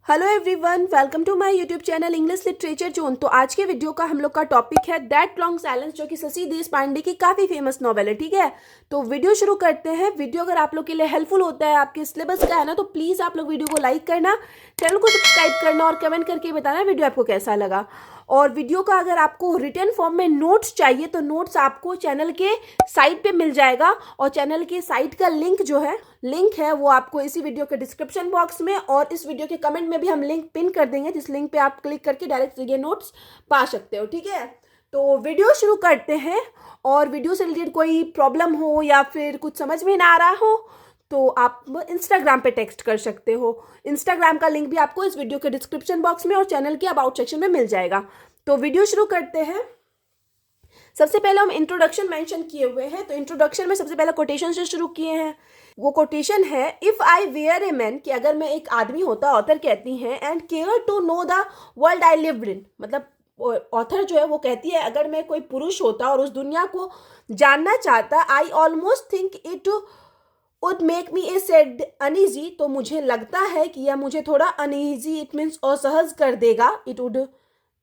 Hello everyone, welcome to my YouTube channel English literature zone. तो आज के video का हम लोग का टॉपिक है दैट लॉन्ग साइलेंस, जो कि शशि देशपांडे की काफ़ी फेमस नॉवेल है। ठीक है, तो वीडियो शुरू करते हैं। वीडियो अगर आप लोग के लिए हेल्पफुल होता है, आपके सिलेबस का है ना, तो प्लीज़ आप लोग वीडियो को लाइक करना, चैनल को सब्सक्राइब करना और कमेंट करके बताना वीडियो आपको कैसा लगा। और वीडियो का अगर आपको रिटन फॉर्म में नोट्स चाहिए तो नोट्स आपको चैनल के साइट पे मिल जाएगा, और चैनल के साइट का लिंक है वो आपको इसी वीडियो के डिस्क्रिप्शन बॉक्स में और इस वीडियो के कमेंट में भी हम लिंक पिन कर देंगे, जिस लिंक पे आप क्लिक करके डायरेक्ट ये नोट्स पा सकते हो। ठीक है, तो वीडियो शुरू करते हैं। और वीडियो से रिलेटेड कोई प्रॉब्लम हो या फिर कुछ समझ में ना आ रहा हो तो आप इंस्टाग्राम पे टेक्स्ट कर सकते हो। इंस्टाग्राम का लिंक भी आपको इस वीडियो के डिस्क्रिप्शन बॉक्स में और चैनल के अबाउट सेक्शन में मिल जाएगा। तो वीडियो शुरू करते हैं। सबसे पहले हम इंट्रोडक्शन मेंशन किए हुए हैं, तो इंट्रोडक्शन में सबसे पहले कोटेशन से शुरू किए हैं। वो कोटेशन है, if I were a man, कि अगर मैं एक आदमी होता, ऑथर कहती हैं, and care to know the world I lived in, मतलब ऑथर जो है वो कहती है अगर मैं कोई पुरुष होता और उस दुनिया को जानना चाहता, I almost think it would make me A said uneasy, तो मुझे लगता है कि यह मुझे थोड़ा अनईजी, इट मीन्स असहज कर देगा। इट वुड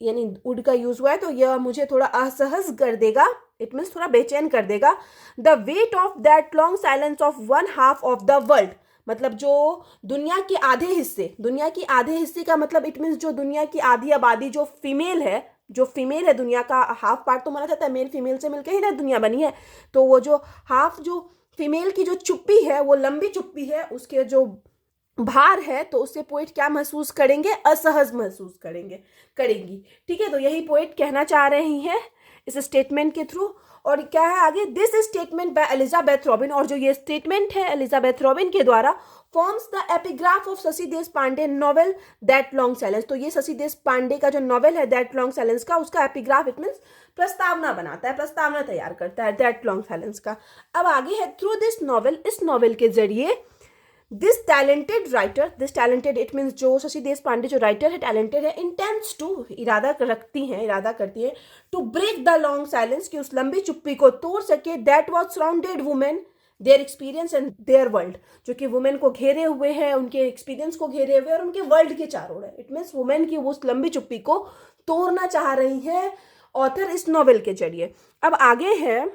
यानी वुड का यूज हुआ है, तो यह मुझे थोड़ा असहज कर देगा, इट मीन्स थोड़ा बेचैन कर देगा। The weight of that long silence of one half of the world, मतलब जो दुनिया के आधे हिस्से का मतलब इट मीन्स जो दुनिया की आधी आबादी जो फीमेल है दुनिया का हाफ पार्ट, तो माना जाता है मेल फीमेल से मिलकर ही ना दुनिया बनी है। तो वो जो हाफ जो फीमेल की जो चुप्पी है, वो लंबी चुप्पी है, उसके जो भार है, तो उससे पोएट क्या महसूस करेंगे? असहज महसूस करेंगी। ठीक है, तो यही पोएट कहना चाह रही हैं इस स्टेटमेंट के थ्रू। और क्या है आगे, this statement by Elizabeth robin, और जो ये स्टेटमेंट है एलिजाबेथ रॉबिन के द्वारा, forms the epigraph of Shashi Deshpande novel that long silence. तो ये शशि देशपांडे का जो नॉवेल है दैट लॉन्ग साइलेंस का, उसका एपिग्राफ इट मीन्स प्रस्तावना बनाता है, प्रस्तावना तैयार करता है दैट लॉन्ग साइलेंस का। अब आगे है, थ्रू दिस नॉवेल, इस नॉवेल के जरिए दिस टैलेंटेड इट मीन्स जो शशि देशपांडे जो राइटर है टैलेंटेड है, इंटेंस टू इरादा करती हैं to break the long silence, कि उस लंबी चुप्पी को तोड़ सके, that was surrounded women their experience and their world, जो कि वुमेन को घेरे हुए हैं, उनके एक्सपीरियंस को घेरे हुए और उनके वर्ल्ड के चारों है। इट मीन्स वुमेन की उस लंबी चुप्पी को तोड़ना चाह रही है ऑथर इस नॉवेल के जरिए। अब आगे है,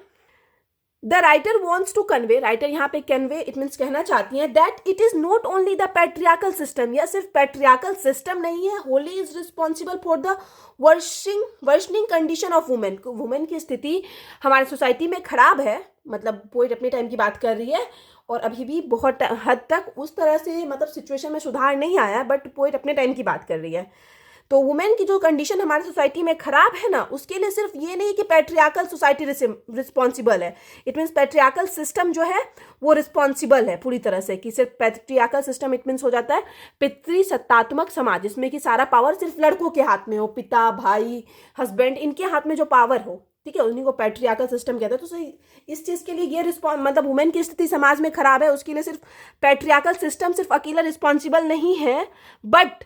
the writer wants to convey, writer यहाँ पे कन्वे इट मीन्स कहना चाहती हैं, that it is not only the patriarchal system, यह सिर्फ पैट्रियार्कल सिस्टम नहीं है, wholly is responsible for the worsening condition of women. Women की स्थिति हमारी सोसाइटी में खराब है, मतलब पोएट अपने टाइम की बात कर रही है, और अभी भी बहुत हद तक उस तरह से मतलब सिचुएशन में सुधार नहीं आया है, बट पोएट अपने टाइम की बात कर रही है। तो वुमेन की जो कंडीशन हमारी सोसाइटी में खराब है ना, उसके लिए सिर्फ ये नहीं कि पैट्रियार्कल सोसाइटी रिस्पॉन्सिबल है, इट मीन्स पैट्रियार्कल सिस्टम जो है वो रिस्पॉन्सिबल है पूरी तरह से, कि सिर्फ पैट्रियार्कल सिस्टम इट मीन्स हो जाता है पितृसत्तात्मक समाज, जिसमें कि सारा पावर सिर्फ लड़कों के हाथ में हो, पिता, भाई, हस्बैंड, इनके हाथ में जो पावर हो, ठीक है, उन्हीं को पैट्रियार्कल सिस्टम कहते हैं। तो सही इस चीज़ के लिए ये मतलब वुमेन की स्थिति समाज में खराब है, उसके लिए सिर्फ पैट्रियार्कल सिस्टम सिर्फ अकेला रिस्पॉन्सिबल नहीं है, बट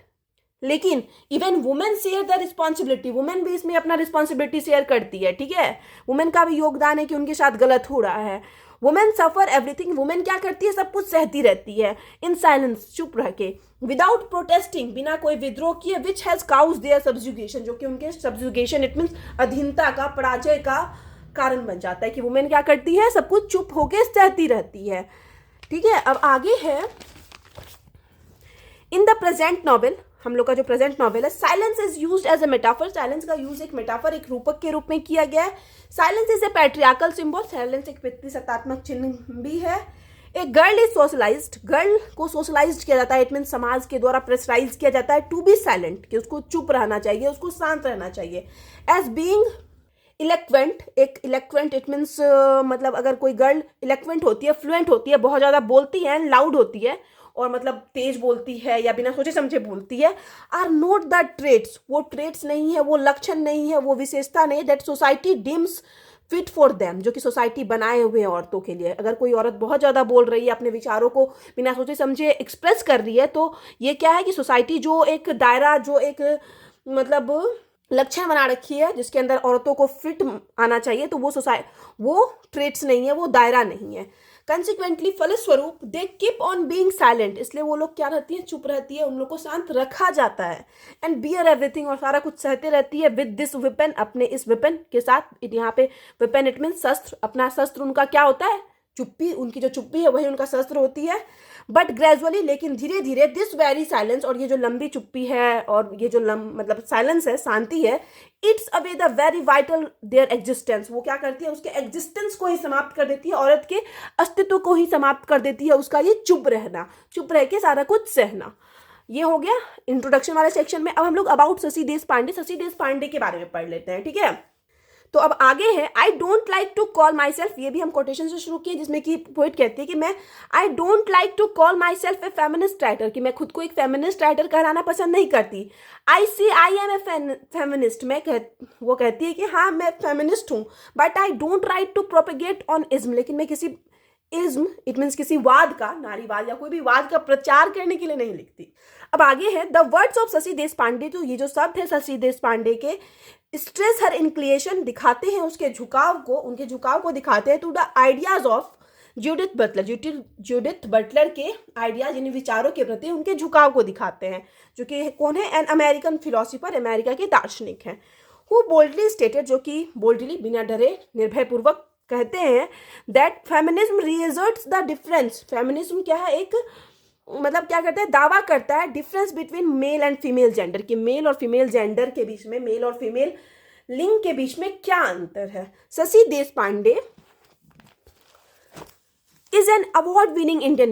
लेकिन even women share the responsibility, women भी इसमें अपना रिस्पॉन्सिबिलिटी शेयर करती है। ठीक है, वुमेन का भी योगदान है कि उनके साथ गलत हो रहा है। वुमेन सफर एवरीथिंग, वुमेन क्या करती है? सब कुछ सहती रहती है, इन साइलेंस, चुप रह के, विदाउट प्रोटेस्टिंग, बिना कोई विद्रोह किए, which has cause their subjugation, जो कि उनके सब्जुगेशन इट मीन्स अधीनता का, पराजय का कारण बन जाता है, कि वुमेन क्या करती है? सब कुछ चुप होके सहती रहती है। ठीक है, अब आगे है, इन द प्रेजेंट नॉवेल, हम लोग का जो प्रेजेंट नॉवेल है, silence is used as a metaphor, silence का यूज एक मेटाफर, एक रूपक के रूप में किया गया है। Silence is a patriarchal symbol, silence एक पितृसत्तात्मक चिन्ह भी है। एक गर्ल इज सोशलाइज्ड, गर्ल को सोशलाइज्ड किया जाता है, इट मीन समाज के द्वारा प्रेशराइज किया जाता है टू बी साइलेंट, कि उसको चुप रहना चाहिए, उसको शांत रहना चाहिए। एज बीइंग इलेक्वेंट, एक इलेक्वेंट इट मीन्स मतलब अगर कोई गर्ल इलेक्वेंट होती है, फ्लुएंट होती है, बहुत ज़्यादा बोलती है, लाउड होती है, और मतलब तेज बोलती है या बिना सोचे समझे बोलती है, आर नोट द ट्रेट्स, वो ट्रेट्स नहीं है, वो लक्षण नहीं है, वो विशेषता नहीं, that society deems fit for them, जो कि सोसाइटी बनाए हुए हैं औरतों के लिए। अगर कोई औरत बहुत ज़्यादा बोल रही है, अपने विचारों को बिना सोचे समझे एक्सप्रेस कर रही है, तो ये क्या है कि सोसाइटी जो एक दायरा, जो एक मतलब लक्षण बना रखी है जिसके अंदर औरतों को फिट आना चाहिए, तो वो ट्रेट्स नहीं है, वो दायरा नहीं है। कंसिक्वेंटली फलस्वरूप they keep on being silent, इसलिए वो लोग क्या रहती है, चुप रहती है, उन लोग को शांत रखा जाता है। एंड बियर एवरीथिंग, और सारा कुछ सहते रहती है विद दिस वेपन, अपने इस वेपन के साथ। यहाँ पे वेपन इट मीन शस्त्र, अपना शस्त्र उनका क्या होता है, चुप्पी, उनकी जो चुप्पी है वही उनका शस्त्र होती है। बट ग्रेजुअली, लेकिन धीरे धीरे, दिस वेरी साइलेंस, और ये जो लंबी चुप्पी है और ये जो मतलब साइलेंस है, शांति है, it's away the very vital there existence, वो क्या करती है, उसके एग्जिस्टेंस को ही समाप्त कर देती है, औरत के अस्तित्व को ही समाप्त कर देती है, उसका ये चुप रहना, चुप रह के सारा कुछ सहना। ये हो गया इंट्रोडक्शन वाले सेक्शन में। अब हम लोग अबाउट शशि देशपांडे के बारे में पढ़ लेते हैं, ठीक है। तो अब आगे है, I don't like to call myself, ये भी हम कोटेशन से शुरू किए, जिसमें कि पोइट कहती है कि मैं I don't like to call myself a feminist writer, कि मैं खुद को एक फेमिनिस्ट राइटर कहलाना पसंद नहीं करती। आई एम ए फेमिनिस्ट, वो कहती है कि हाँ मैं फेमिनिस्ट हूँ, but I don't write to propagate on ism, लेकिन मैं किसी इज्म इट मीन्स किसी वाद का, नारीवाद या कोई भी वाद का प्रचार करने के लिए नहीं लिखती। अब आगे है, the words of Shashi Deshpande, तो ये जो शब्द है शशि देशपांडे के, स्ट्रेस हर इंक्लिनेशन, दिखाते हैं उसके झुकाव को, उनके झुकाव को दिखाते हैं, to the ideas of Judith Butler के आइडियाज, यानी विचारों के प्रति उनके झुकाव को दिखाते हैं, जो कि कौन है, एन अमेरिकन फिलोसोफर, अमेरिका के दार्शनिक हैं। हु बोल्डली स्टेटेड, जो कि बोल्डली, बिना डरे, निर्भयपूर्वक कहते हैं, that feminism reasserts the difference, feminism क्या है, एक मतलब क्या करता है, दावा करता है, difference between male and female gender, कि मेल और फीमेल जेंडर के बीच में, मेल और फीमेल लिंग के बीच में क्या अंतर है। Shashi Deshpande is an award winning Indian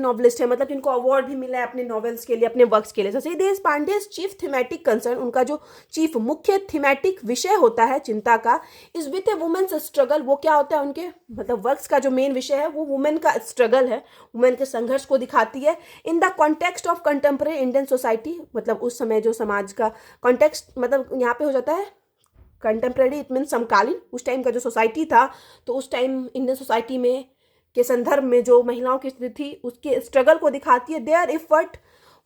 novelist है, मतलब इनको अवार्ड भी मिला है अपने नॉवेल्स के लिए, अपने वर्क्स के लिए। Shashi Deshpande chief thematic concern, उनका जो चीफ मुख्य थीमेटिक विषय होता है चिंता का, is with a woman's struggle, वो क्या होता है, उनके मतलब वर्क्स का जो मेन विषय है वो वुमेन का स्ट्रगल है, वुमेन के संघर्ष को दिखाती है। In the context of contemporary Indian society, मतलब उस समय जो समाज का कॉन्टेक्स्ट, मतलब यहाँ पे हो जाता है कंटेम्प्रेरी, इट मीन समकालीन, उस टाइम का जो सोसाइटी था, तो उस टाइम इंडियन सोसाइटी में के संदर्भ में जो महिलाओं की स्थिति थी उसके स्ट्रगल को दिखाती है। देयर एफर्ट,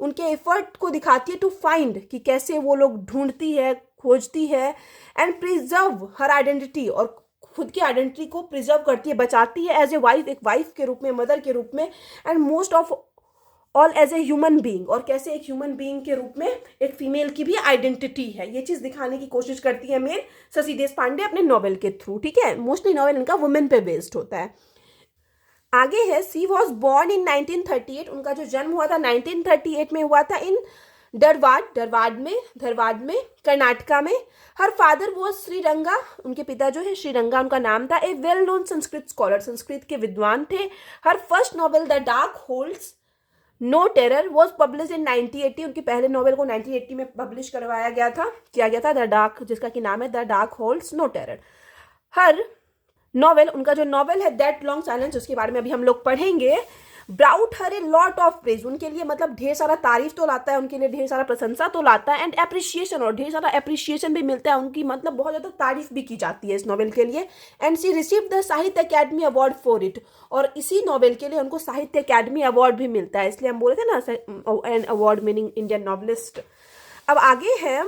उनके एफर्ट को दिखाती है, टू फाइंड, कि कैसे वो लोग ढूंढती है, खोजती है, एंड प्रिजर्व हर आइडेंटिटी, और खुद की आइडेंटिटी को प्रिजर्व करती है, बचाती है, एज ए वाइफ, एक वाइफ के रूप में, मदर के रूप में, and most of all as a human being, और कैसे एक ह्यूमन बीइंग के रूप में एक फीमेल की भी आइडेंटिटी है, ये चीज दिखाने की कोशिश करती है मेन शशि देशपांडे अपने नॉवेल के थ्रू, ठीक है। मोस्टली नॉवेल इनका वुमेन पे बेस्ड होता है। आगे है, शी वॉज बॉर्न इन 1938, उनका जो जन्म हुआ था 1938 में हुआ था, इन धरवाड में कर्नाटका में। हर फादर वो श्रीरंगा, उनके पिता जो है श्रीरंगा उनका नाम था, a well known Sanskrit scholar, Sanskrit के विद्वान थे। Her first novel the dark holds no terror was publish in 1980, उनके पहले नॉवेल को 1980 में पब्लिश किया गया था, द डार्क, जिसका कि नाम है the dark holds no terror. हर नॉवेल, उनका जो नॉवेल है दैट लॉन्ग साइलेंस, उसके बारे में अभी हम लोग पढ़ेंगे, brought her a lot of praise, उनके लिए मतलब ढेर सारा तारीफ तो लाता है, उनके लिए ढेर सारा प्रशंसा तो लाता है, एंड एप्रिसिएशन, और ढेर सारा एप्रिसिएशन भी मिलता है, उनकी मतलब बहुत ज़्यादा तारीफ भी की जाती है इस नॉवेल के लिए। एंड शी रिसीव द साहित्य अकेडमी अवार्ड फॉर इट, और इसी नॉवेल के लिए उनको साहित्य अकेडमी अवार्ड भी मिलता है, इसलिए हम बोले थे ना an award meaning Indian novelist. अब आगे है,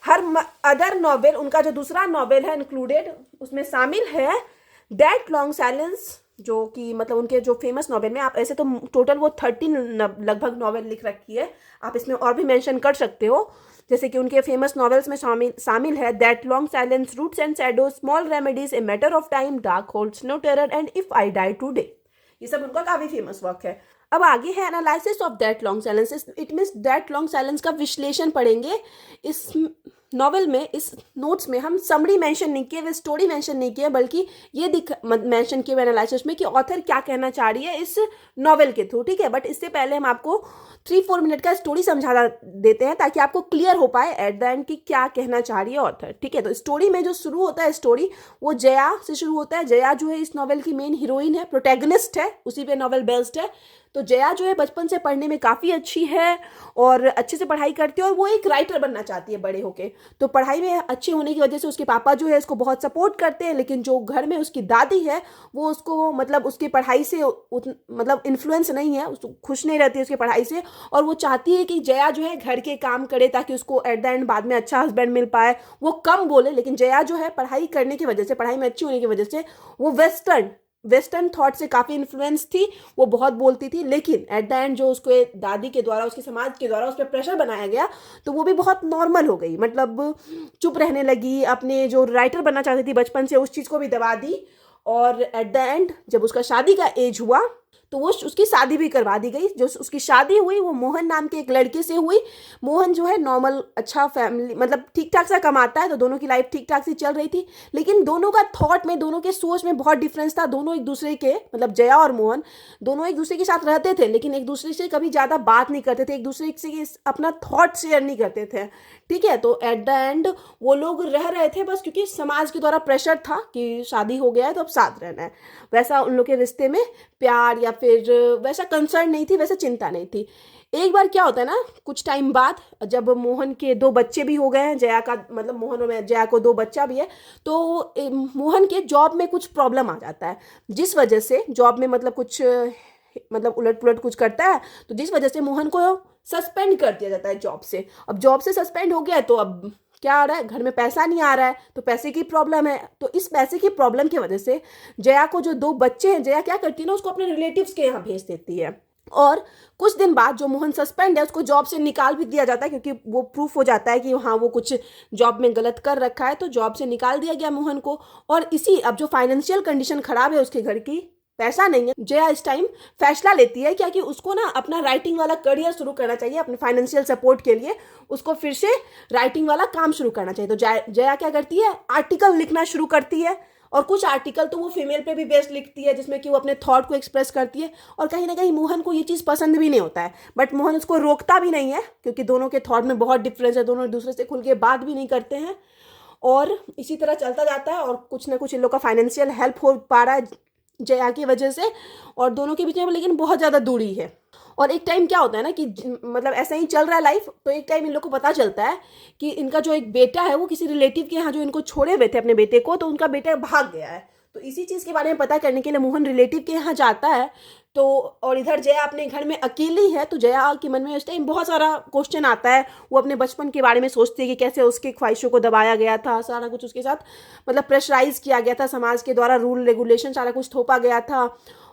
हर अदर नॉवेल, उनका जो दूसरा नॉवेल है इंक्लूडेड, उसमें शामिल है दैट लॉन्ग साइलेंस, जो कि मतलब उनके जो फेमस नॉवेल में, आप ऐसे तो टोटल वो 13 लगभग नॉवेल लिख रखी है, आप इसमें और भी मेंशन कर सकते हो, जैसे कि उनके फेमस नॉवेल्स में शामिल है that long silence, roots and shadows, small remedies, a matter of time, dark holds no terror, and if I die today. ये सब उनका काफी फेमस वर्क है। अब आगे है analysis of that long silence, it means that long silence का विश्लेषण पढ़ेंगे। इस नॉवेल में, इस नोट्स में हम समरी मेंशन नहीं किए, वे स्टोरी मेंशन नहीं किए, बल्कि ये मेंशन किए एनालिसिस में कि ऑथर क्या कहना चाह रही है इस नॉवेल के थ्रू, ठीक है। बट इससे पहले हम आपको 3-4 मिनट का स्टोरी समझा देते हैं, ताकि आपको क्लियर हो पाए एट द एंड कि क्या कहना चाह रही है ऑथर, ठीक है। तो स्टोरी में जो शुरू होता है, स्टोरी वो जया से शुरू होता है। जया जो है इस नॉवेल की मेन हीरोइन है, प्रोटैगनिस्ट है, उसी पे नॉवेल बेस्ड है। तो जया जो है बचपन से पढ़ने में काफ़ी अच्छी है और अच्छे से पढ़ाई करती है, और वो एक राइटर बनना चाहती है बड़े होके। तो पढ़ाई में अच्छे होने की वजह से उसके पापा जो है इसको बहुत सपोर्ट करते हैं, लेकिन जो घर में उसकी दादी है वो उसको मतलब उसकी पढ़ाई से मतलब इन्फ्लुएंस नहीं है, खुश नहीं रहती है उसकी पढ़ाई से, और वो चाहती है कि जया जो है घर के काम करे ताकि उसको एट द एंड बाद में अच्छा हस्बैंड मिल पाए। वो कम बोले, लेकिन जया जो है पढ़ाई करने की वजह से, पढ़ाई में अच्छी होने की वजह से वो वेस्टर्न वेस्टर्न थॉट से काफ़ी इन्फ्लुएंस थी, वो बहुत बोलती थी, लेकिन एट द एंड जो उसको दादी के द्वारा, उसके समाज के द्वारा उस पर प्रेशर बनाया गया, तो वो भी बहुत नॉर्मल हो गई, मतलब चुप रहने लगी, अपने जो राइटर बनना चाहती थी बचपन से उस चीज़ को भी दबा दी। और एट द एंड जब उसका शादी का एज हुआ तो वो उसकी शादी भी करवा दी गई। जो उसकी शादी हुई वो मोहन नाम के एक लड़के से हुई। मोहन जो है नॉर्मल अच्छा फैमिली, मतलब ठीक ठाक सा कमाता है, तो दोनों की लाइफ ठीक ठाक सी चल रही थी, लेकिन दोनों का थॉट में, दोनों के सोच में बहुत डिफरेंस था। दोनों एक दूसरे के, मतलब जया और मोहन दोनों एक दूसरे के साथ रहते थे, लेकिन एक दूसरे से कभी ज़्यादा बात नहीं करते थे, एक दूसरे से अपना थॉट शेयर नहीं करते थे। ठीक है, तो एट द एंड वो लोग रह रहे थे बस क्योंकि समाज के द्वारा प्रेशर था कि शादी हो गया है तो अब साथ रहना है। वैसा उन लोग के रिश्ते में प्यार या फिर वैसा कंसर्न नहीं थी, वैसा चिंता नहीं थी। एक बार क्या होता है ना, कुछ टाइम बाद जब मोहन के 2 बच्चे भी हो गए हैं, जया का मतलब मोहन और जया को 2 बच्चा भी है, तो मोहन के जॉब में कुछ प्रॉब्लम आ जाता है, जिस वजह से जॉब में मतलब कुछ मतलब उलट पुलट कुछ करता है, तो जिस वजह से मोहन को सस्पेंड कर दिया जाता है जॉब से। अब जॉब से सस्पेंड हो गया है तो अब क्या आ रहा है, घर में पैसा नहीं आ रहा है, तो पैसे की प्रॉब्लम है। तो इस पैसे की प्रॉब्लम की वजह से जया को जो 2 बच्चे हैं, जया क्या करती है ना, उसको अपने रिलेटिव्स के यहाँ भेज देती है। और कुछ दिन बाद जो मोहन सस्पेंड है उसको जॉब से निकाल भी दिया जाता है, क्योंकि वो प्रूफ हो जाता है कि हाँ वो कुछ जॉब में गलत कर रखा है, तो जॉब से निकाल दिया गया मोहन को। और इसी अब जो फाइनेंशियल कंडीशन खराब है उसके घर की, पैसा नहीं है, जया इस टाइम फैसला लेती है क्या कि उसको ना अपना राइटिंग वाला करियर शुरू करना चाहिए। अपने फाइनेंशियल सपोर्ट के लिए उसको फिर से राइटिंग वाला काम शुरू करना चाहिए। तो जया क्या करती है, आर्टिकल लिखना शुरू करती है, और कुछ आर्टिकल तो वो फीमेल पे भी बेस्ड लिखती है, जिसमें कि वो अपने थॉट को एक्सप्रेस करती है। और कहीं ना कहीं मोहन को ये चीज़ पसंद भी नहीं होता है, बट मोहन उसको रोकता भी नहीं है, क्योंकि दोनों के थॉट में बहुत डिफरेंस है, दोनों एक दूसरे से खुल के बात भी नहीं करते हैं। और इसी तरह चलता जाता है, और कुछ ना कुछ इन लोग का फाइनेंशियल हेल्प हो पा रहा है जया की वजह से, और दोनों के बीच में लेकिन बहुत ज़्यादा दूरी है। और एक टाइम क्या होता है ना कि मतलब ऐसा ही चल रहा है लाइफ, तो एक टाइम इन लोग को पता चलता है कि इनका जो एक बेटा है वो किसी रिलेटिव के यहाँ जो इनको छोड़े हुए थे अपने बेटे को, तो उनका बेटा भाग गया है। तो इसी चीज़ के बारे में पता करने के लिए मोहन रिलेटिव के यहाँ जाता है। तो और इधर जया अपने घर में अकेली है, तो जया के मन में उस टाइम बहुत सारा क्वेश्चन आता है। वो अपने बचपन के बारे में सोचती है कि कैसे उसकी ख्वाहिशों को दबाया गया था, सारा कुछ उसके साथ मतलब प्रेशराइज किया गया था, समाज के द्वारा रूल रेगुलेशन सारा कुछ थोपा गया था।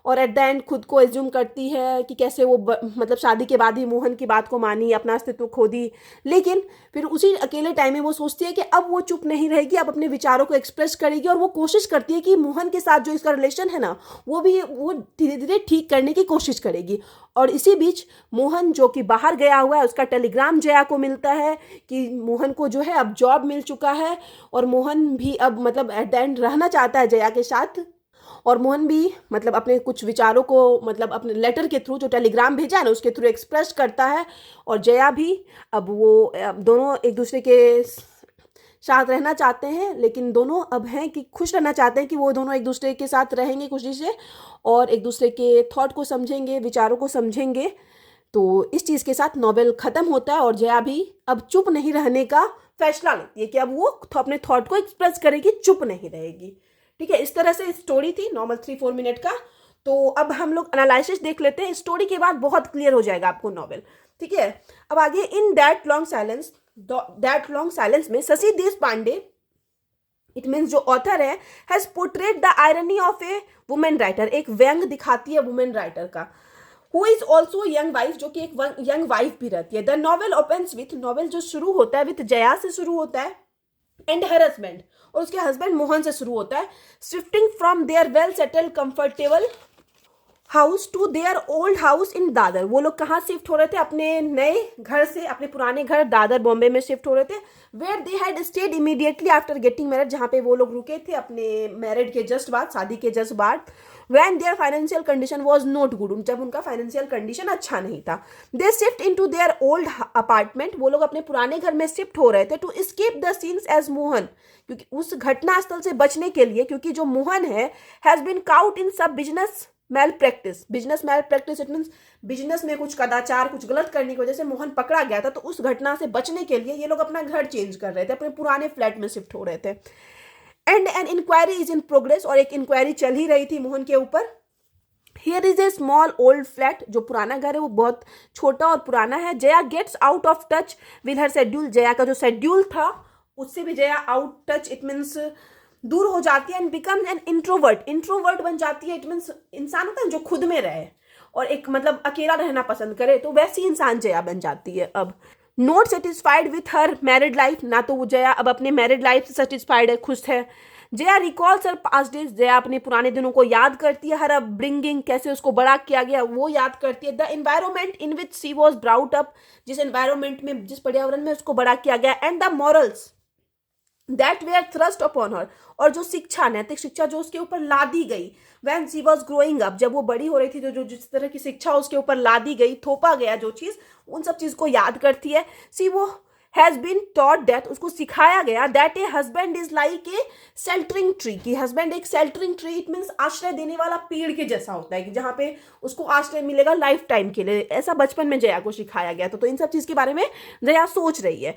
और एट द एंड खुद को एज्यूम करती है कि कैसे वो मतलब शादी के बाद ही मोहन की बात को मानी, अपना अस्तित्व खो दी। लेकिन फिर उसी अकेले टाइम में वो सोचती है कि अब वो चुप नहीं रहेगी, अब अपने विचारों को एक्सप्रेस करेगी, और वो कोशिश करती है कि मोहन के साथ जो इसका रिलेशन है ना, वो धीरे धीरे ठीक करने की कोशिश करेगी। और इसी बीच मोहन जो कि बाहर गया हुआ है, उसका टेलीग्राम जया को मिलता है कि मोहन को जो है अब जॉब मिल चुका है, और मोहन भी अब मतलब एट द एंड रहना चाहता है जया के साथ। और मोहन भी मतलब अपने कुछ विचारों को मतलब अपने लेटर के थ्रू, जो टेलीग्राम भेजा है ना, उसके थ्रू एक्सप्रेस करता है। और जया भी अब दोनों एक दूसरे के साथ रहना चाहते हैं, लेकिन दोनों अब हैं कि खुश रहना चाहते हैं कि वो दोनों एक दूसरे के साथ रहेंगे खुशी से, और एक दूसरे के थॉट को समझेंगे, विचारों को समझेंगे। तो इस चीज़ के साथ नॉवेल ख़त्म होता है, और जया भी अब चुप नहीं रहने का फैसला लेती है कि अब वो अपने थॉट को एक्सप्रेस करेगी, चुप नहीं रहेगी। ठीक है, इस तरह से स्टोरी थी नॉर्मल 3-4 मिनट का। तो अब हम लोग एनालिसिस देख लेते हैं, स्टोरी के बाद बहुत क्लियर हो जाएगा आपको नॉवेल। ठीक है, अब आगे इन दैट लॉन्ग साइलेंस में शशि देशपांडे, इट मीन्स जो ऑथर है, has portrait the irony of A women writer, एक व्यंग दिखाती है वुमेन राइटर का, who is also young wife, जो कि एक यंग वाइफ भी रहती है। The novel opens with, novel जो शुरू होता है विथ जया से शुरू होता है, एंड हर हस्बैंड, और उसके हस्बैंड मोहन से शुरू होता है, shifting from their well settled comfortable house to their old house in Dadar. वो लोग कहाँ शिफ्ट हो रहे थे, अपने नए घर से अपने पुराने घर दादर बॉम्बे में शिफ्ट हो रहे थे। Where they had stayed immediately after getting married, जहाँ पे वो लोग रुके थे अपने मैरिड के जस्ट बाद, शादी के जस्ट बाद। When their financial condition was not good, जब उनका फाइनेंशियल कंडीशन अच्छा नहीं था। They shift into their old apartment, वो लोग अपने पुराने घर में शिफ्ट हो रहे थे, to escape the scenes as Mohan, क्योंकि उस घटनास्थल से बचने के लिए, क्योंकि जो मोहन है has been caught in some business malpractice, it means business में कुछ कदाचार, कुछ गलत करने की वजह से मोहन पकड़ा गया था। तो उस घटना से बचने के लिए ये लोग अपना घर चेंज कर रहे थे, अपने पुराने फ्लैट में शिफ्ट हो रहे थे। And an inquiry is in progress, और एक इंक्वायरी चल ही रही थी मोहन के ऊपर। Here is a small old flat, जो पुराना घर है वो बहुत छोटा और पुराना है। Jaya gets out of touch with her schedule, Jaya का जो शेड्यूल था उससे भी Jaya out touch, it means दूर हो जाती है and becomes an introvert, introvert बन जाती है। इट मीन्स इंसान होता है जो खुद में रहे और एक मतलब अकेला रहना पसंद करे, तो वैसी इंसान जया बन जाती है। अब not satisfied with her married life, ना तो वो जया अब अपने मैरिड लाइफ से सेटिस्फाइड है, खुश है। Jaya recalls her past days, Jaya अपने पुराने दिनों को याद करती है। हर अपब्रिंगिंग, कैसे उसको बड़ा किया गया वो याद करती है। The environment in which she was brought up, जिस एनवायरमेंट में, जिस पर्यावरण में उसको बड़ा किया गया। And the morals that were thrust upon her, और जो शिक्षा, नैतिक शिक्षा जो उसके ऊपर लादी गई when she was growing up, जब वो बड़ी हो रही थी, जो जिस तरह की शिक्षा उसके ऊपर लादी गई, थोपा गया जो चीज, उन सब चीज को याद करती है। सी वो हैज बीन टॉट दैट, उसको सिखाया गया that a husband is like a sheltering tree, कि हस्बैंड एक शेल्टरिंग ट्री, इट मीन्स आश्रय देने वाला पेड़ के जैसा होता है, कि जहाँ पे उसको आश्रय मिलेगा लाइफ टाइम के लिए। ऐसा बचपन में जया को सिखाया गया था। तो इन सब चीज के बारे में जया सोच रही है।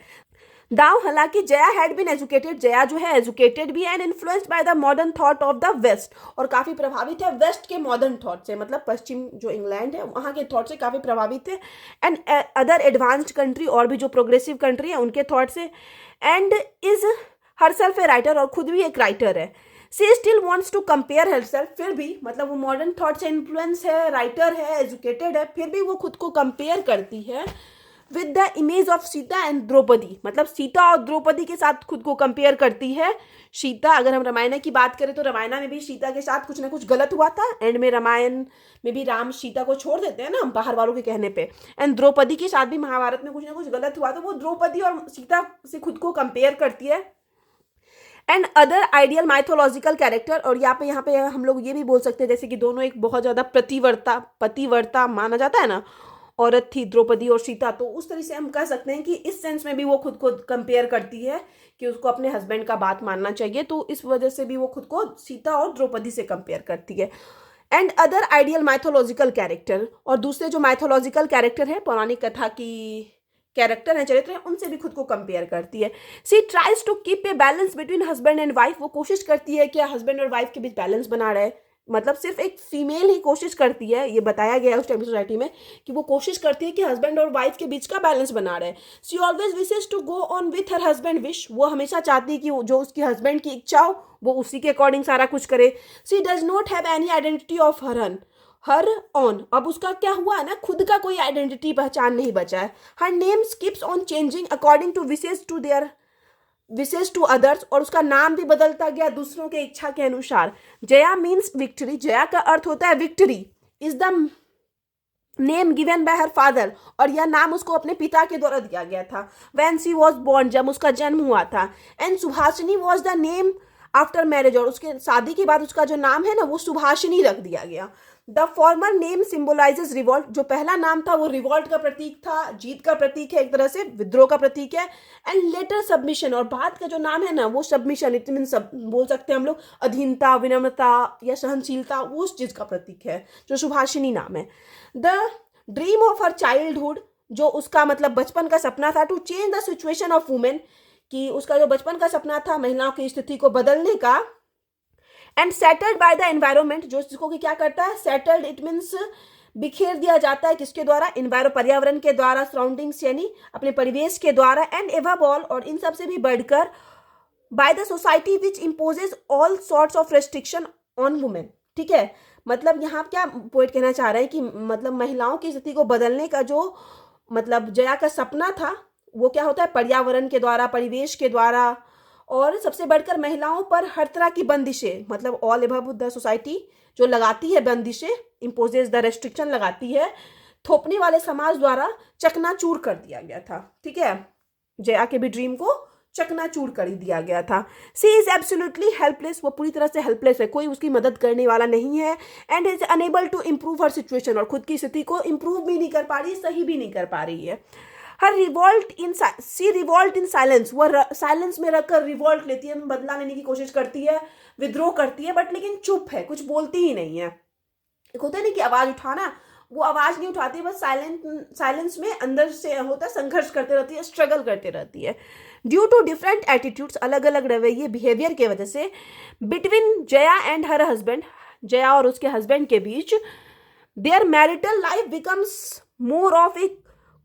दाव, हालांकि Jaya had been educated, Jaya जो है एजुकेटेड भी and influenced by the modern thought of the west, और काफी प्रभावित है वेस्ट के मॉडर्न थॉट से, मतलब पश्चिम जो इंग्लैंड है वहाँ के थॉट से काफी प्रभावित है। एंड अदर एडवांस्ड कंट्री, और भी जो प्रोग्रेसिव कंट्री है उनके थॉट से। And is herself a writer, और खुद भी एक राइटर है। She still wants to compare herself, फिर भी मतलब वो मॉडर्न थॉट से इन्फ्लुएंस है, राइटर है, एजुकेटेड है, फिर भी वो खुद को कंपेयर करती है with the image of Sita and Draupadi, मतलब सीता और द्रौपदी के साथ खुद को कंपेयर करती है। सीता, अगर हम रामायण की बात करें तो रामायण में भी सीता के साथ कुछ ना कुछ गलत हुआ था। एंड में रामायण में भी राम सीता को छोड़ देते हैं ना बाहर वालों के कहने पे। एंड द्रौपदी के साथ भी महाभारत में कुछ ना कुछ गलत हुआ, तो वो द्रौपदी और सीता से खुद को कंपेयर करती है। And other ideal mythological character, और यहाँ पे हम लोग ये भी बोल सकते हैं जैसे कि दोनों एक बहुत ज़्यादा पतिव्रता माना जाता है ना, औरत थी द्रौपदी और सीता, तो उस तरह से हम कह सकते हैं कि इस सेंस में भी वो खुद को कंपेयर करती है कि उसको अपने हस्बैंड का बात मानना चाहिए, तो इस वजह से भी वो खुद को सीता और द्रौपदी से कंपेयर करती है। And other ideal mythological character, और दूसरे जो माइथोलॉजिकल कैरेक्टर है, पौराणिक कथा की कैरेक्टर है, चरित्र है, उनसे भी खुद को कंपेयर करती है। She tries to keep a balance between husband and wife, वो कोशिश करती है कि हस्बैंड और वाइफ के बीच बैलेंस बना रहे। मतलब सिर्फ एक फीमेल ही कोशिश करती है, ये बताया गया है उस टाइम की सोसाइटी में कि वो कोशिश करती है कि हस्बैंड और वाइफ के बीच का बैलेंस बना रहे। She always wishes to go on with her husband wish, वो हमेशा चाहती है कि जो उसकी हस्बैंड की इच्छा हो वो उसी के अकॉर्डिंग सारा कुछ करे। She does not have any identity of her own, अब उसका क्या हुआ है ना, खुद का कोई आइडेंटिटी पहचान नहीं बचा है। Her name skips on changing according to wishes to others, और उसका नाम भी बदलता गया दूसरों के इच्छा के अनुसार। जया मीन्स विक्ट्री, जया का अर्थ होता है victory. Is the name given by her father, और यह नाम उसको अपने पिता के द्वारा दिया गया था। व्हेन शी वॉज बोर्न, जब उसका जन्म हुआ था। And Subhashini was the name after marriage, और उसके शादी के बाद उसका जो नाम है ना वो सुभाषिनी रख दिया गया। The former name symbolizes revolt, जो पहला नाम था वो रिवॉल्ट का प्रतीक था, जीत का प्रतीक है, एक तरह से विद्रोह का प्रतीक है। एंड लेटर सबमिशन, और बाद का जो नाम है ना वो सबमिशन, इट मीन सब बोल सकते हैं हम लोग अधीनता, विनम्रता या सहनशीलता, वो उस चीज का प्रतीक है जो सुभाषिनी नाम है। The dream of her childhood, जो उसका मतलब बचपन का सपना था, to change the situation of women, कि उसका जो बचपन का सपना था महिलाओं की स्थिति को बदलने का। And settled by the environment, जो जिसको कि क्या करता है, सेटल्ड इट मीन्स बिखेर दिया जाता है, किसके द्वारा, पर्यावरण के द्वारा, सराउंडिंग्स यानी अपने परिवेश के द्वारा। एंड एबव ऑल, और इन सब से भी बढ़कर, by the society which imposes all sorts of restriction on women. ठीक है, मतलब यहाँ क्या पोएट कहना चाह रहे हैं कि मतलब महिलाओं की स्थिति को बदलने का जो मतलब जया का सपना था वो क्या होता है, पर्यावरण के द्वारा, परिवेश के द्वारा, और सबसे बढ़कर महिलाओं पर हर तरह की बंदिशें, मतलब ऑल अबव द सोसाइटी जो लगाती है बंदिशें, इम्पोजेस द रेस्ट्रिक्शन लगाती है, थोपने वाले समाज द्वारा चकनाचूर कर दिया गया था। ठीक है, जया के भी ड्रीम को चकनाचूर कर दिया गया था। सी इज एब्सोल्युटली हेल्पलेस, वो पूरी तरह से हेल्पलेस है, कोई उसकी मदद करने वाला नहीं है। And is unable to improve her situation, और खुद की स्थिति को इम्प्रूव भी नहीं कर पा रही, सही भी नहीं कर पा रही है। हर रिवॉल्ट इन साइलेंस, वह साइलेंस में रखकर रिवॉल्ट लेती है, बदला लेने की कोशिश करती है, विद्रोह करती है, बट लेकिन चुप है, कुछ बोलती ही नहीं है। एक होता है नहीं कि आवाज उठाना, वो आवाज नहीं उठाती, बस साइलेंस में अंदर से होता है, संघर्ष करते रहती है, स्ट्रगल करते रहती है। ड्यू टू डिफरेंट एटीट्यूड्स, अलग अलग रवैये, बिहेवियर के वजह से, between Jaya and her husband, Jaya और उसके हस्बैंड के बीच, their marital life becomes more of a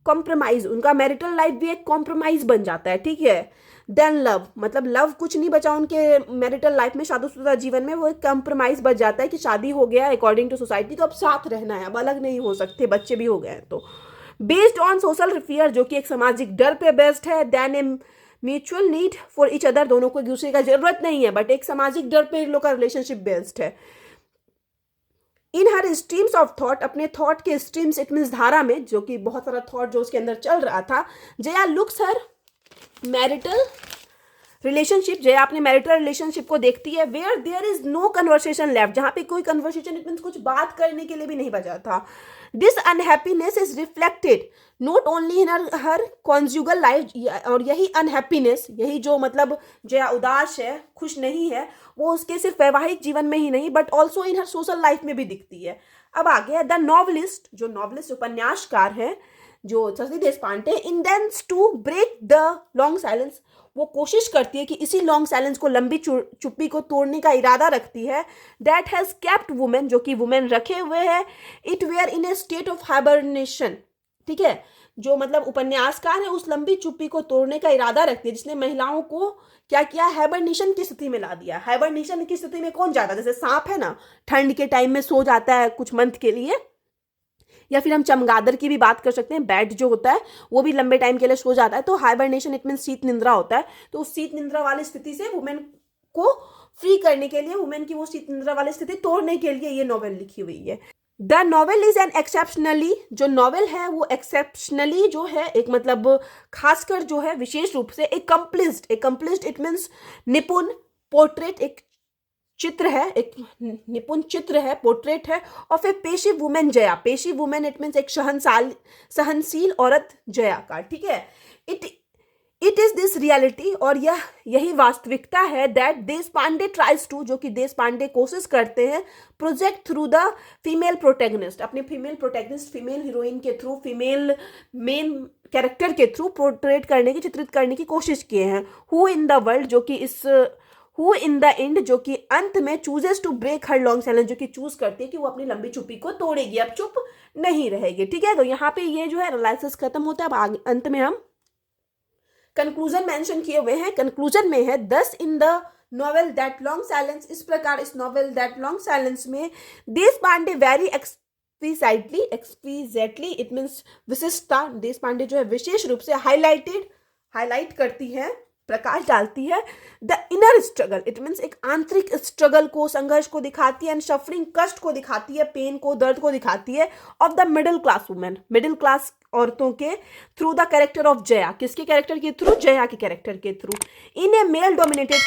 compromise, उनका मैरिटल लाइफ भी एक कॉम्प्रोमाइज बन जाता है, ठीक है। देन लव, मतलब लव कुछ नहीं बचा उनके मैरिटल लाइफ में, शादीशुदा जीवन में, वो एक कॉम्प्रोमाइज बच जाता है कि शादी हो गया अकॉर्डिंग टू सोसाइटी, तो अब साथ रहना है, अब अलग नहीं हो सकते, बच्चे भी हो गए हैं। तो बेस्ड ऑन सोशल फियर, जो कि एक सामाजिक डर पे बेस्ड है। Then a mutual need for each other, दोनों को एक दूसरे का जरूरत नहीं है, बट एक सामाजिक डर पे इन लोग का रिलेशनशिप बेस्ड है। इन हर स्ट्रीम्स ऑफ थॉट, अपने थॉट के स्ट्रीम्स, इट मीन्स धारा में, जो कि बहुत सारा थॉट जो उसके अंदर चल रहा था, Jaya looks her marital relationship, Jaya अपने मैरिटल रिलेशनशिप को देखती है, where there is no conversation left, जहां पे कोई कन्वर्सेशन, इट मीन्स कुछ बात करने के लिए भी नहीं बचा था। This unhappiness is reflected not only in her conjugal life, और यही अनहैप्पीनेस, यही जो मतलब जया उदास है, खुश नहीं है, वो उसके सिर्फ वैवाहिक जीवन में ही नहीं, but also in her social life में भी दिखती है। अब आगे द नॉवलिस्ट, जो नॉवलिस्ट उपन्यासकार है जो Shashi Deshpande, intends to break the long silence, वो कोशिश करती है कि इसी लॉन्ग साइलेंस को, लंबी चुप्पी को तोड़ने का इरादा रखती है। दैट हैज केप्ट वुमेन, जो कि वुमेन रखे हुए है, it were in a state of hibernation, ठीक है। जो मतलब उपन्यासकार है, उस लंबी चुप्पी को तोड़ने का इरादा रखती है, जिसने महिलाओं को क्या किया, हाइबरनेशन की स्थिति में ला दिया। हाइबरनेशन की स्थिति में कौन जाता है, जैसे सांप है ना, ठंड के टाइम में सो जाता है कुछ मंथ के लिए, या फिर हम चमगादड़ की भी बात कर सकते हैं, बैट जो होता है वो भी लंबे टाइम के लिए सो जाता है, तो हाइबरनेशन इट मीन शीत निंद्रा होता है। तो उस शीत निंद्रा वाली स्थिति से वुमेन को फ्री करने के लिए, वुमेन की वो शीत निंद्रा वाली स्थिति तोड़ने के लिए ये नॉवेल लिखी हुई है। The novel is an exceptionally, जो नॉवेल है वो एक्सेप्शनली जो है, एक मतलब खासकर जो है, विशेष रूप से एकम्प्लिस्ड इट मीन्स निपुण, पोर्ट्रेट एक चित्र है, एक निपुण चित्र है, पोर्ट्रेट है of a passive women Jaya. Passive women it means एक सहनशील औरत जया का, ठीक है। इट इज दिस रियलिटी, और यही वास्तविकता है, दैट देशपांडे ट्राइज टू, जो कि देशपांडे कोशिश करते हैं, project through the female protagonist, अपने फीमेल प्रोटैगनिस्ट, फीमेल हीरोइन के थ्रू, फीमेल मेन कैरेक्टर के थ्रू पोर्ट्रेट करने की, चित्रित करने की कोशिश किए हैं। हु इन द वर्ल्ड, जो कि इस हु इन द एंड, जो कि अंत में chooses to break her long silence, जो कि चूज करती है कि वो अपनी लंबी चुप्पी को तोड़ेगी, अब चुप नहीं रहेगी, ठीक है। तो यहाँ पे ये जो है एनालिसिस खत्म होता है। अब आगे अंत में हम कंक्लूजन मेंशन किए हुए हैं। कंक्लूजन में है, दस in the novel that long silence, इस प्रकार इस नॉवेल दैट लॉन्ग साइलेंस में देशपांडे वेरी एक्सक्विजेटली इट मीन्स विशिष्टता, देशपांडे जो है विशेष रूप से हाईलाइट करती है, प्रकाश डालती है। The inner struggle it means एक आंतरिक स्ट्रगल को, संघर्ष को दिखाती है, एंड सफरिंग, कष्ट को दिखाती है, पेन को, दर्द को दिखाती है, of the middle class women, middle class औरतों के through the character of Jaya, किसके कैरेक्टर के थ्रू, जया के कैरेक्टर के through. In a male dominated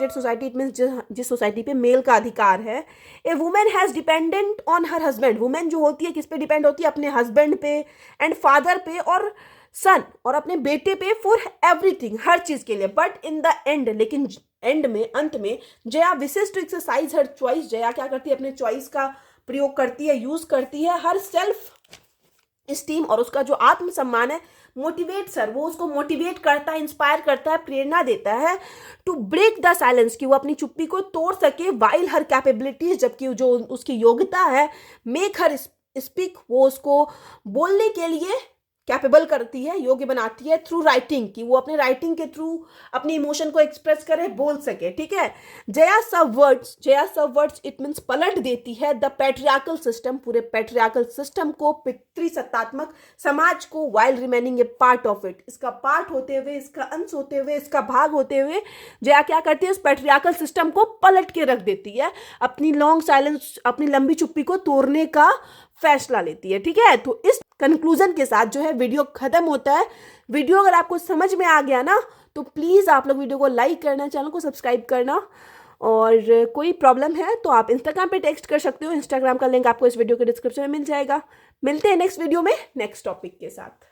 society it means जिस सोसाइटी पे मेल का अधिकार है, a women has dependent on her husband, women जो होती है किस पे डिपेंड होती है, अपने हस्बैंड पे, एंड फादर पे, और सन, और अपने बेटे पे, फॉर एवरीथिंग, हर चीज के लिए। बट इन द एंड, लेकिन एंड में, अंत में, Jaya wishes to exercise her choice, Jaya क्या करती है, अपने चॉइस का प्रयोग करती है, यूज करती है, हर सेल्फ स्टीम, और उसका जो आत्मसम्मान है, मोटिवेट सर, वो उसको मोटिवेट करता है, इंस्पायर करता है, प्रेरणा देता है, टू ब्रेक द साइलेंस, कि वो अपनी चुप्पी को तोड़ सके, वाइल हर कैपेबिलिटीज, जबकि जो उसकी योग्यता है, मेक हर स्पीक, वो उसको बोलने के लिए कैपेबल करती है, योग्य बनाती है, थ्रू राइटिंग, कि वो अपने राइटिंग के थ्रू अपने इमोशन को एक्सप्रेस करे, बोल सके, ठीक है। जया सबवर्ट्स इट मीन्स पलट देती है द पैट्रियार्कल सिस्टम, पूरे पैट्रियार्कल सिस्टम को, पितृसत्तात्मक समाज को, while remaining A part of it, इसका पार्ट होते हुए, इसका अंश होते हुए, इसका भाग होते हुए, जया क्या करती है, इस पैट्रियार्कल सिस्टम को पलट के रख देती है, अपनी लॉन्ग साइलेंस, अपनी लंबी चुप्पी को तोड़ने का फैसला लेती है, ठीक है। तो इस कंक्लूजन के साथ जो है वीडियो खत्म होता है। वीडियो अगर आपको समझ में आ गया ना, तो प्लीज़ आप लोग वीडियो को लाइक करना, चैनल को सब्सक्राइब करना, और कोई प्रॉब्लम है तो आप इंस्टाग्राम पे टेक्स्ट कर सकते हो, इंस्टाग्राम का लिंक आपको इस वीडियो के डिस्क्रिप्शन में मिल जाएगा। मिलते हैं नेक्स्ट वीडियो में नेक्स्ट टॉपिक के साथ।